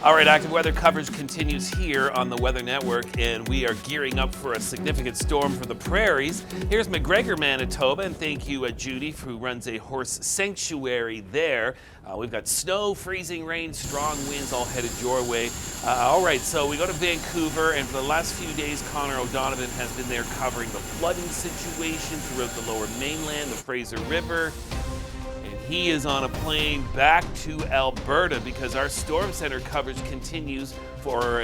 All right, active weather coverage continues here on the Weather Network, and we are gearing up for a significant storm for the Prairies. Here's McGregor, Manitoba, and thank you, Judy, who runs a horse sanctuary there. We've got snow, freezing rain, strong winds all headed your way. All right, so we go to Vancouver, and for the last few days, Connor O'Donovan has been there covering the flooding situation throughout the lower mainland, the Fraser River. He is on a plane back to Alberta because our storm center coverage continues for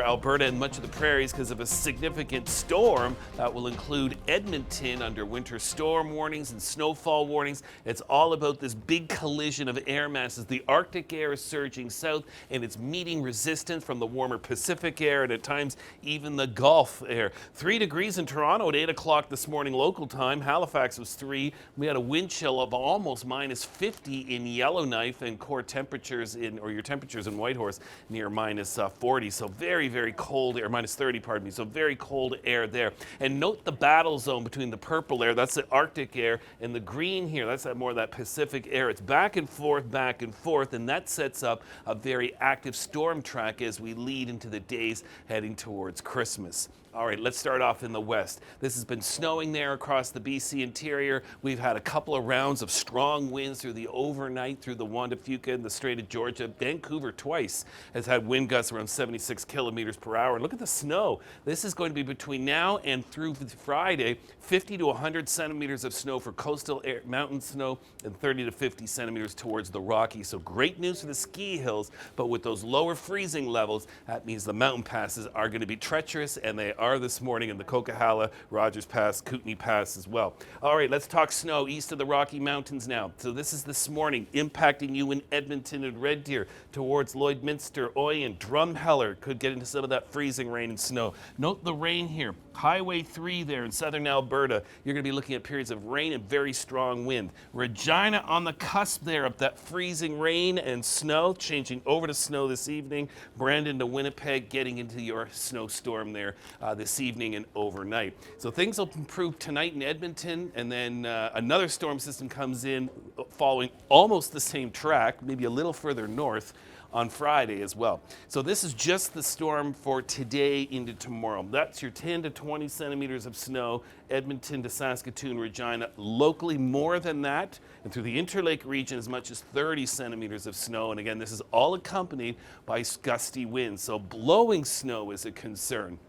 Alberta and much of the Prairies because of a significant storm that will include Edmonton under winter storm warnings and snowfall warnings. It's all about this big collision of air masses. The Arctic air is surging south and it's meeting resistance from the warmer Pacific air and at times even the Gulf air. 3 degrees in Toronto at 8 o'clock this morning local time. Halifax was 3. We had a wind chill of almost minus 50 in Yellowknife, and your temperatures in Whitehorse near minus 40. So very, very cold air, minus 30, pardon me. So very cold air there. And note the battle zone between the purple air, that's the Arctic air, and the green here, that's more of that Pacific air. It's back and forth, and that sets up a very active storm track as we lead into the days heading towards Christmas. All right, let's start off in the west. This has been snowing there across the BC interior. We've had a couple of rounds of strong winds through the overnight through the Juan de Fuca and the Strait of Georgia. Vancouver twice has had wind gusts around 76 kilometers per hour. And look at the snow. This is going to be between now and through Friday, 50 to 100 centimeters of snow for coastal mountain snow and 30 to 50 centimeters towards the Rockies. So great news for the ski hills, but with those lower freezing levels, that means the mountain passes are going to be treacherous, and they are this morning in the Coquihalla, Rogers Pass, Kootenay Pass as well. All right, let's talk snow east of the Rocky Mountains now. So this is this morning impacting you in Edmonton and Red Deer towards Lloydminster, Oyen, Drumheller. Could get into some of that freezing rain and snow. Note the rain here. Highway 3 there in southern Alberta. You're going to be looking at periods of rain and very strong wind. Regina on the cusp there of that freezing rain and snow, changing over to snow this evening. Brandon to Winnipeg, getting into your snowstorm there this evening and overnight. So things will improve tonight in Edmonton, and then another storm system comes in following almost the same track, maybe a little further north, on Friday as well. So this is just the storm for today into tomorrow. That's your 10 to 20 centimeters of snow, Edmonton to Saskatoon, Regina. Locally more than that, and through the Interlake region as much as 30 centimeters of snow. And again, this is all accompanied by gusty winds. So blowing snow is a concern.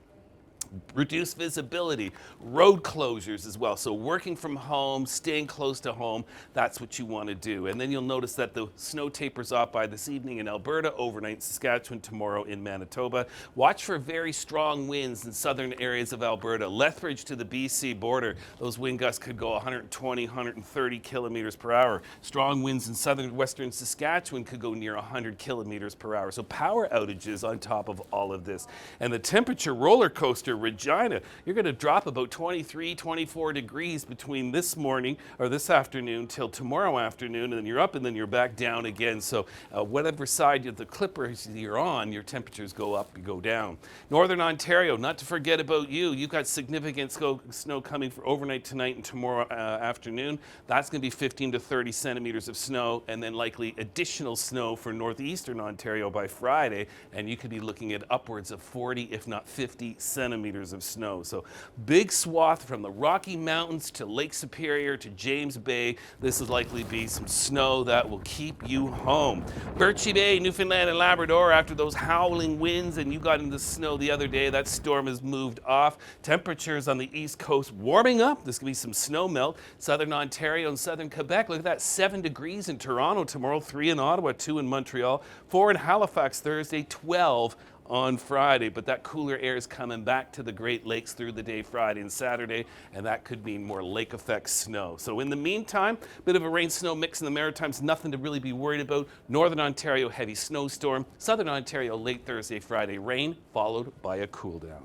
Reduced visibility, road closures as well. So working from home, staying close to home, that's what you want to do. And then you'll notice that the snow tapers off by this evening in Alberta, overnight in Saskatchewan, tomorrow in Manitoba. Watch for very strong winds in southern areas of Alberta. Lethbridge to the BC border, those wind gusts could go 120, 130 kilometers per hour. Strong winds in southern western Saskatchewan could go near 100 kilometers per hour. So power outages on top of all of this. And the temperature roller coaster, Regina, you're going to drop about 23, 24 degrees between this morning or this afternoon till tomorrow afternoon, and then you're up and then you're back down again. So whatever side of the clippers you're on, your temperatures go up, you go down. Northern Ontario, not to forget about you. You've got significant snow coming for overnight tonight and tomorrow afternoon. That's going to be 15 to 30 centimeters of snow, and then likely additional snow for northeastern Ontario by Friday, and you could be looking at upwards of 40, if not 50 centimeters of snow. So big swath from the Rocky Mountains to Lake Superior to James Bay. This is likely to be some snow that will keep you home. Birchie Bay, Newfoundland and Labrador, after those howling winds and you got into snow the other day, that storm has moved off. Temperatures on the east coast warming up. There's going to be some snow melt. Southern Ontario and southern Quebec. Look at that, 7 degrees in Toronto tomorrow, 3 in Ottawa, 2 in Montreal, 4 in Halifax Thursday, 12 on Friday, but that cooler air is coming back to the Great Lakes through the day Friday and Saturday, and that could mean more lake effect snow. So in the meantime, a bit of a rain-snow mix in the Maritimes, nothing to really be worried about. Northern Ontario, heavy snowstorm. Southern Ontario, late Thursday, Friday, rain, followed by a cool down.